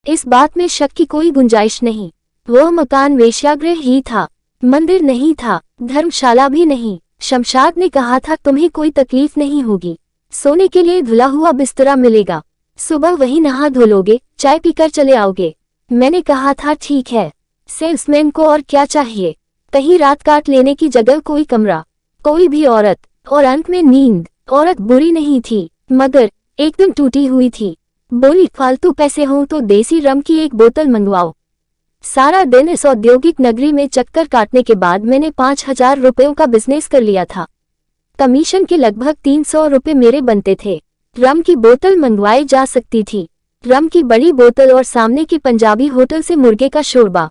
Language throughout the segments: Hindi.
इस बात में शक की कोई गुंजाइश नहीं। वह मकान वेश्यागृह ही था, मंदिर नहीं था, धर्मशाला भी नहीं। शमशाद ने कहा था तुम्हें कोई तकलीफ नहीं होगी, सोने के लिए धुला हुआ बिस्तरा मिलेगा, सुबह वही नहा धो लोगे, चाय पीकर चले आओगे। मैंने कहा था ठीक है। सेल्समैन को और क्या चाहिए, कहीं रात काट लेने की जगह कोई कमरा, कोई भी औरत, और अंत में नींद। औरत बुरी नहीं थी मगर एकदम टूटी हुई थी। बोली फालतू पैसे हों तो देसी रम की एक बोतल मंगवाओ। सारा दिन इस औद्योगिक नगरी में चक्कर काटने के बाद मैंने 5,000 रुपयों का बिजनेस कर लिया था। कमीशन के लगभग 300 रुपये मेरे बनते थे। रम की बोतल मंगवाई जा सकती थी, रम की बड़ी बोतल और सामने की पंजाबी होटल से मुर्गे का शोरबा।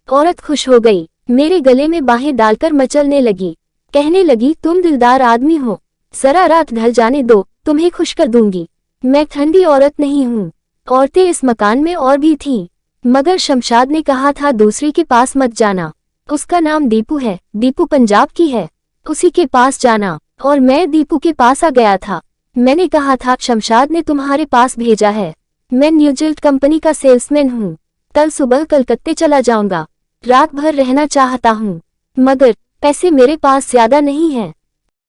औरत खुश हो गई, मेरे गले में बाहें डालकर मचलने लगी, कहने लगी तुम दिलदार आदमी हो, जरा रात ढल जाने दो, तुम्हें खुश कर दूंगी। मैं ठंडी औरत नहीं हूँ। औरतें इस मकान में और भी थीं, मगर शमशाद ने कहा था दूसरी के पास मत जाना, उसका नाम दीपू है, दीपू पंजाब की है, उसी के पास जाना। और मैं दीपू के पास आ गया था। मैंने कहा था शमशाद ने तुम्हारे पास भेजा है, मैं न्यूजिल्ड कंपनी का सेल्समैन हूँ, कल सुबह कलकत्ते चला जाऊंगा, रात भर रहना चाहता हूँ, मगर पैसे मेरे पास ज्यादा नहीं है।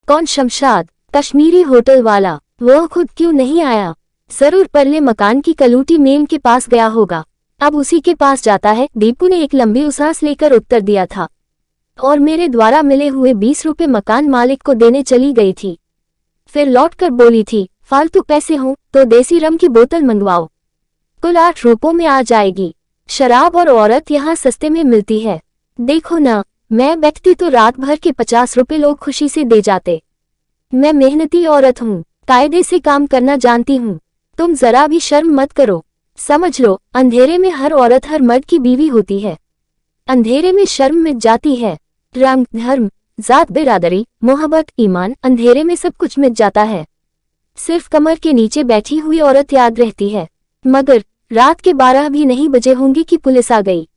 कौन शमशाद? कश्मीरी होटल वाला। वह खुद क्यों नहीं आया? जरूर परले मकान की कलूटी मेम के पास गया होगा, अब उसी के पास जाता है। दीपू ने एक लंबी उसास लेकर उत्तर दिया था और मेरे द्वारा मिले हुए 20 रुपये मकान मालिक को देने चली गई थी। फिर लौटकर बोली थी फालतू पैसे हों तो देसी रम की बोतल मंगवाओ, कुल 8 रुपयों में आ जाएगी। शराब और औरत यहाँ सस्ते में मिलती है। देखो ना, मैं बैठती तो रात भर के 50 रुपये लोग खुशी से दे जाते। मैं मेहनती औरत हूँ, कायदे से काम करना जानती हूँ, तुम जरा भी शर्म मत करो। समझ लो, अंधेरे में हर औरत हर मर्द की बीवी होती है, अंधेरे में शर्म मिट जाती है। रंग, धर्म, जात, बिरादरी, मोहब्बत, ईमान, अंधेरे में सब कुछ मिट जाता है। सिर्फ कमर के नीचे बैठी हुई औरत याद रहती है। मगर रात के 12 भी नहीं बजे होंगे कि पुलिस आ गई।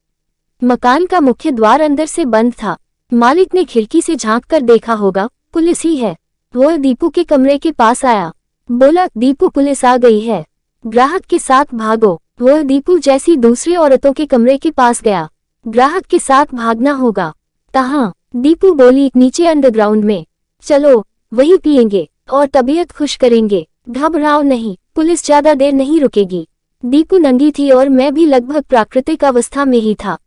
मकान का मुख्य द्वार अंदर से बंद था। मालिक ने खिड़की से झांक कर देखा होगा, पुलिस ही है। वह दीपू के कमरे के पास आया, बोला दीपू पुलिस आ गई है, ग्राहक के साथ भागो। वह दीपू जैसी दूसरी औरतों के कमरे के पास गया, ग्राहक के साथ भागना होगा। कहाँ? दीपू बोली नीचे अंडरग्राउंड में, चलो वही पिएंगे और तबीयत खुश करेंगे, घबराओ नहीं, पुलिस ज्यादा देर नहीं रुकेगी। दीपू नंगी थी और मैं भी लगभग प्राकृतिक अवस्था में ही था।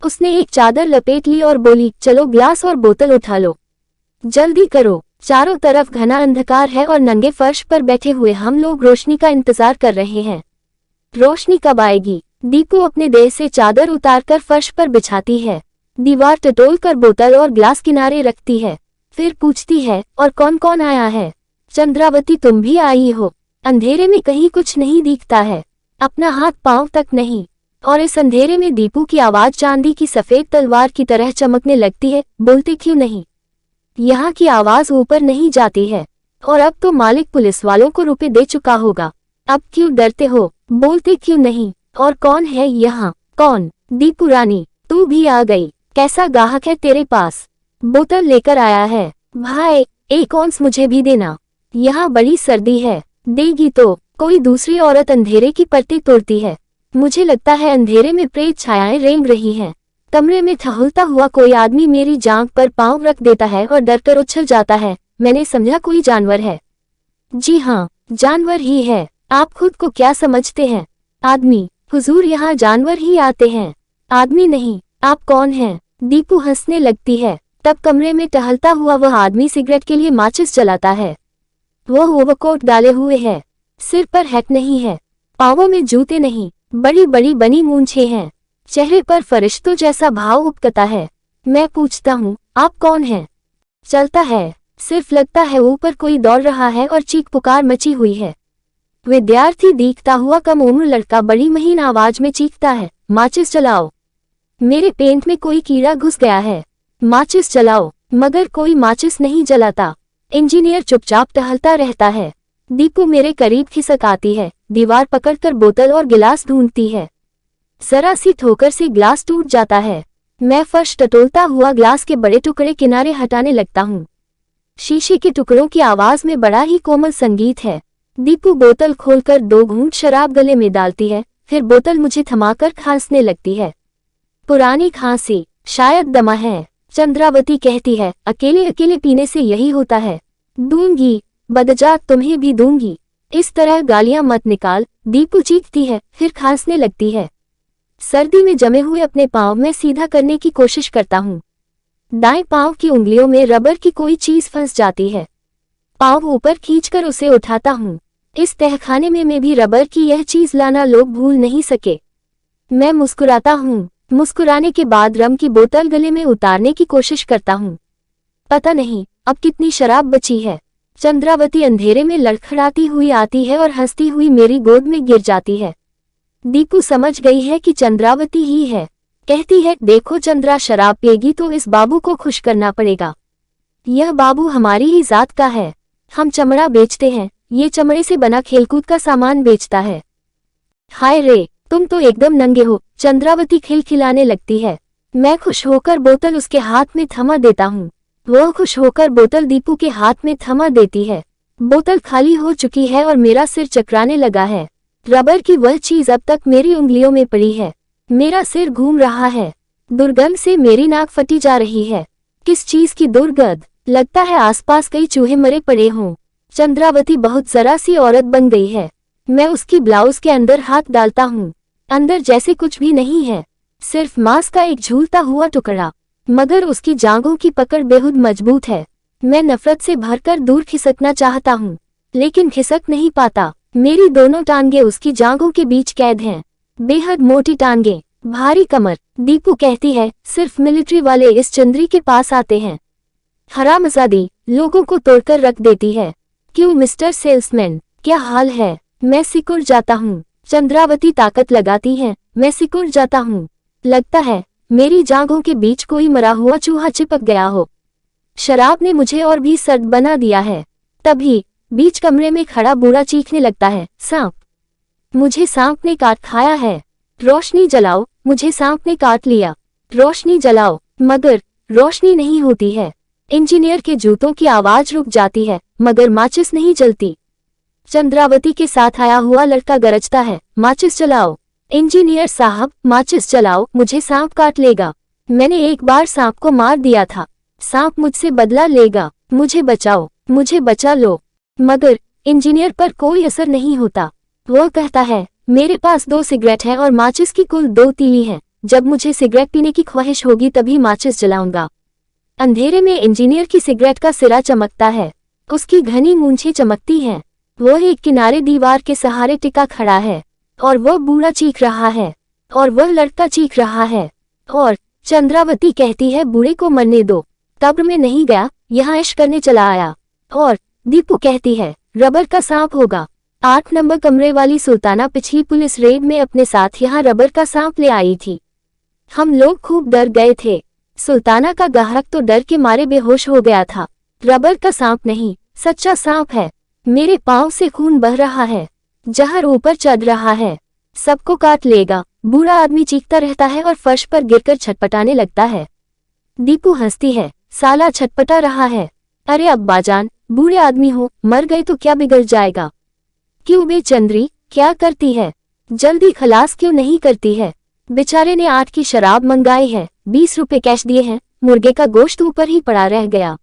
उसने एक चादर लपेट ली और बोली चलो ग्लास और बोतल उठा लो, जल्दी करो। चारों तरफ घना अंधकार है और नंगे फर्श पर बैठे हुए हम लोग रोशनी का इंतजार कर रहे हैं। रोशनी कब आएगी? दीपू अपने देह से चादर उतारकर फर्श पर बिछाती है, दीवार टटोल कर बोतल और ग्लास किनारे रखती है, फिर पूछती है और कौन कौन आया है? चंद्रावती तुम भी आई हो? अंधेरे में कहीं कुछ नहीं दिखता है, अपना हाथ पांव तक नहीं, और इस अंधेरे में दीपू की आवाज चांदी की सफेद तलवार की तरह चमकने लगती है। बोलते क्यों नहीं? यहाँ की आवाज ऊपर नहीं जाती है, और अब तो मालिक पुलिस वालों को रुपए दे चुका होगा, अब क्यों डरते हो? बोलते क्यों नहीं? और कौन है यहाँ? कौन? दीपू रानी, तू भी आ गई, कैसा गाहक है तेरे पास? बोतल लेकर आया है भाई, एक औंस मुझे भी देना, यहाँ बड़ी सर्दी है। देगी तो? कोई दूसरी औरत अंधेरे की परतें तोड़ती है, मुझे लगता है अंधेरे में प्रेत छायाएं रेंग रही हैं। कमरे में ठहलता हुआ कोई आदमी मेरी जांघ पर पांव रख देता है और डरकर उछल जाता है। मैंने समझा कोई जानवर है। जी हाँ, जानवर ही है। आप खुद को क्या समझते हैं? आदमी। हुजूर, यहाँ जानवर ही आते हैं, आदमी नहीं। आप कौन हैं? दीपू हंसने लगती है। तब कमरे में टहलता हुआ वह आदमी सिगरेट के लिए माचिस जलाता है। वह ओवरकोट डाले हुए है, सिर पर हैट नहीं है, पांवों में जूते नहीं, बड़ी बड़ी बनी मूंछें हैं, चेहरे पर फरिश्तों जैसा भाव उपकता है। मैं पूछता हूँ आप कौन हैं? चलता है, सिर्फ लगता है ऊपर कोई दौड़ रहा है और चीख पुकार मची हुई है। विद्यार्थी दिखता हुआ कम उम्र लड़का बड़ी महीन आवाज में चीखता है, माचिस जलाओ, मेरे पेंट में कोई कीड़ा घुस गया है, माचिस जलाओ। मगर कोई माचिस नहीं जलाता। इंजीनियर चुपचाप टहलता रहता है। दीपू मेरे करीब खिसक आती है, दीवार पकड़कर बोतल और गिलास ढूंढती है। जरा सी ठोकर से ग्लास टूट जाता है। मैं फर्श टटोलता हुआ ग्लास के बड़े टुकड़े किनारे हटाने लगता हूँ। शीशे के टुकड़ों की आवाज में बड़ा ही कोमल संगीत है। दीपू बोतल खोलकर 2 घूंट शराब गले में डालती है, फिर बोतल मुझे थमाकर खांसने लगती है। पुरानी खांसी, शायद दमा है। चंद्रावती कहती है, अकेले अकेले पीने से यही होता है। दूंगी, बदजात तुम्हें भी दूंगी। इस तरह गालियां मत निकाल, दीपू चीखती है, फिर खांसने लगती है। सर्दी में जमे हुए अपने पांव में सीधा करने की कोशिश करता हूँ। दाएं पांव की उंगलियों में रबर की कोई चीज फंस जाती है। पांव ऊपर खींचकर उसे उठाता हूँ। इस तहखाने में भी रबर की यह चीज लाना लोग भूल नहीं सके। मैं मुस्कुराता हूँ। मुस्कुराने के बाद रम की बोतल गले में उतारने की कोशिश करता हूँ। पता नहीं अब कितनी शराब बची है। चंद्रावती अंधेरे में लड़खड़ाती हुई आती है और हंसती हुई मेरी गोद में गिर जाती है। दीपू समझ गई है कि चंद्रावती ही है। कहती है, देखो चंद्रा, शराब पिएगी तो इस बाबू को खुश करना पड़ेगा। यह बाबू हमारी ही जात का है। हम चमड़ा बेचते हैं, ये चमड़े से बना खेलकूद का सामान बेचता है। हाय रे, तुम तो एकदम नंगे हो। चंद्रावती खिलखिलाने लगती है। मैं खुश होकर बोतल उसके हाथ में थमा देता हूँ। वह खुश होकर बोतल दीपू के हाथ में थमा देती है। बोतल खाली हो चुकी है और मेरा सिर चकराने लगा है। रबर की वह चीज अब तक मेरी उंगलियों में पड़ी है। मेरा सिर घूम रहा है। दुर्गंध से मेरी नाक फटी जा रही है। किस चीज की दुर्गंध? लगता है आसपास कई चूहे मरे पड़े हों। चंद्रावती बहुत जरा सी औरत बन गई है। मैं उसकी ब्लाउज के अंदर हाथ डालता हूँ। अंदर जैसे कुछ भी नहीं है, सिर्फ मांस का एक झूलता हुआ टुकड़ा, मगर उसकी जांघों की पकड़ बेहद मजबूत है। मैं नफरत से भरकर दूर खिसकना चाहता हूँ, लेकिन खिसक नहीं पाता। मेरी दोनों टांगे उसकी जांघों के बीच कैद हैं। बेहद मोटी टांगे, भारी कमर। दीपू कहती है, सिर्फ मिलिट्री वाले इस चंद्री के पास आते हैं। हरामजादी, लोगों को तोड़कर रख देती है। क्यों मिस्टर सेल्समैन, क्या हाल है? मैं सिकुड़ जाता हूँ। चंद्रावती ताकत लगाती है। मैं सिकुड़ जाता हूँ। लगता है मेरी जांघों के बीच कोई मरा हुआ चूहा चिपक गया हो। शराब ने मुझे और भी सर्द बना दिया है। तभी बीच कमरे में खड़ा बूढ़ा चीखने लगता है, सांप! मुझे सांप ने काट खाया है। रोशनी जलाओ, मुझे सांप ने काट लिया। रोशनी जलाओ, मगर रोशनी नहीं होती है। इंजीनियर के जूतों की आवाज रुक जाती है, मगर माचिस नहीं जलती। चंद्रावती के साथ आया हुआ लड़का गरजता है, माचिस जलाओ। इंजीनियर साहब, माचिस जलाओ, मुझे सांप काट लेगा। मैंने एक बार सांप को मार दिया था। सांप मुझसे बदला लेगा। मुझे बचाओ, मुझे बचा लो। मगर इंजीनियर पर कोई असर नहीं होता। वह कहता है, मेरे पास 2 सिगरेट है और माचिस की कुल 2 तीली हैं। जब मुझे सिगरेट पीने की ख्वाहिश होगी तभी माचिस जलाऊंगा। अंधेरे में इंजीनियर की सिगरेट का सिरा चमकता है। उसकी घनी मूंछें चमकती हैं। वह एक किनारे दीवार के सहारे टिका खड़ा है, और वह बूढ़ा चीख रहा है, और वह लड़का चीख रहा है। और चंद्रावती कहती है, बूढ़े को मरने दो, कब्र में नहीं गया, यहाँ ऐश करने चला आया। और दीपू कहती है, रबर का सांप होगा। 8 नंबर कमरे वाली सुल्ताना पिछली पुलिस रेड में अपने साथ यहाँ रबर का सांप ले आई थी। हम लोग खूब डर गए थे। सुल्ताना का ग्राहक तो डर के मारे बेहोश हो गया था। रबर का सांप नहीं, सच्चा सांप है। मेरे पांव से खून बह रहा है। जहर ऊपर चढ़ रहा है, सबको काट लेगा। बूढ़ा आदमी चीखता रहता है और फर्श पर गिरकर छटपटाने लगता है। दीपू हंसती है, साला छटपटा रहा है। अरे अब्बाजान, बूढ़े आदमी हो, मर गए तो क्या बिगड़ जाएगा? क्यों बे चंद्री, क्या करती है? जल्दी खलास क्यों नहीं करती है? बेचारे ने 8 की शराब मंगाई है, 20 रुपए कैश दिए हैं, मुर्गे का गोश्त ऊपर ही पड़ा रह गया।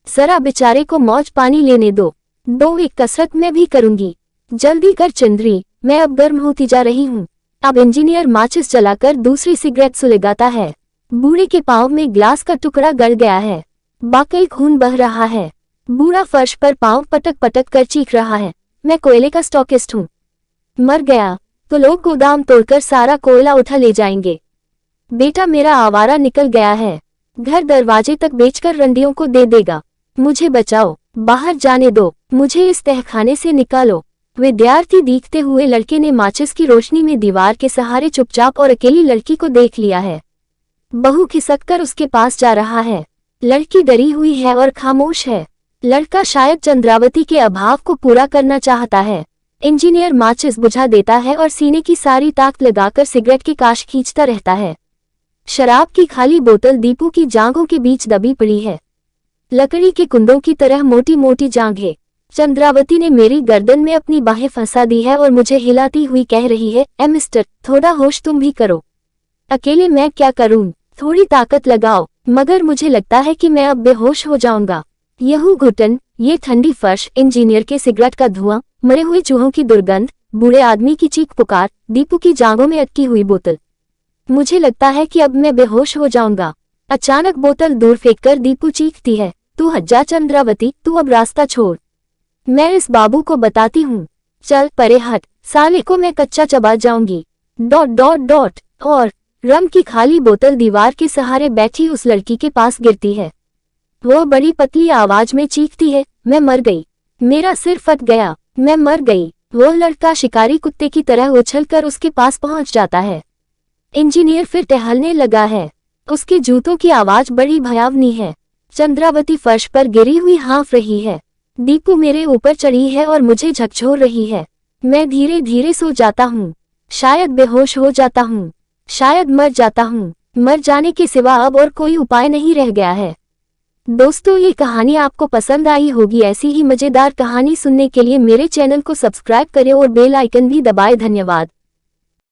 जरा बेचारे को मौज पानी लेने दो। 2 एक कसरत मैं भी करूंगी। जल्दी कर चंद्री, मैं अब गर्म होती जा रही हूँ। अब इंजीनियर माचिस जलाकर दूसरी सिगरेट सुलगाता है। बूढ़े के पांव में ग्लास का टुकड़ा गड़ गया है। बाकई खून बह रहा है। बूढ़ा फर्श पर पांव पटक पटक कर चीख रहा है, मैं कोयले का स्टॉकिस्ट हूँ। मर गया तो लोग गोदाम तोड़कर सारा कोयला उठा ले जाएंगे। बेटा मेरा आवारा निकल गया है, घर दरवाजे तक बेचकर रंडियों को दे देगा। मुझे बचाओ, बाहर जाने दो, मुझे इस तहखाने से निकालो। विद्यार्थी दिखते हुए लड़के ने माचिस की रोशनी में दीवार के सहारे चुपचाप और अकेली लड़की को देख लिया है। बहू खिसककर उसके पास जा रहा है। लड़की डरी हुई है और खामोश है। लड़का शायद चंद्रावती के अभाव को पूरा करना चाहता है। इंजीनियर माचिस बुझा देता है और सीने की सारी ताकत लगाकर सिगरेट की काश खींचता रहता है। शराब की खाली बोतल दीपू की जांघों के बीच दबी पड़ी है। लकड़ी के कुंदों की तरह मोटी मोटी जांघें। चंद्रावती ने मेरी गर्दन में अपनी बाहें फंसा दी है और मुझे हिलाती हुई कह रही है, ए मिस्टर, थोड़ा होश तुम भी करो। अकेले मैं क्या करूं? थोड़ी ताकत लगाओ। मगर मुझे लगता है कि मैं अब बेहोश हो जाऊंगा। यहू घुटन, ये ठंडी फर्श, इंजीनियर के सिगरेट का धुआं, मरे हुए चूहों की दुर्गंध, बूढ़े आदमी की चीख पुकार, दीपू की जांघों में अटकी हुई बोतल। मुझे लगता है कि अब मैं बेहोश हो जाऊंगा। अचानक बोतल दूर फेंककर दीपू चीखती है, तू हट जा चंद्रावती, तू अब रास्ता छोड़। मैं इस बाबू को बताती हूँ। चल परे हट, साले को मैं कच्चा चबा जाऊंगी। Dot dot dot. और रम की खाली बोतल दीवार के सहारे बैठी उस लड़की के पास गिरती है। वो बड़ी पतली आवाज में चीखती है, मैं मर गई, मेरा सिर फट गया, मैं मर गई। वो लड़का शिकारी कुत्ते की तरह उछलकर उसके पास पहुंच जाता है। इंजीनियर फिर टहलने लगा है। उसके जूतों की आवाज बड़ी भयावनी है। चंद्रावती फर्श पर गिरी हुई हाँफ रही है। दीपू मेरे ऊपर चढ़ी है और मुझे झकझोर रही है। मैं धीरे धीरे सो जाता हूँ। शायद बेहोश हो जाता हूँ, शायद मर जाता हूँ। मर जाने के सिवा अब और कोई उपाय नहीं रह गया है। दोस्तों, ये कहानी आपको पसंद आई होगी। ऐसी ही मजेदार कहानी सुनने के लिए मेरे चैनल को सब्सक्राइब करें और बेल आइकन भी दबाएं। धन्यवाद।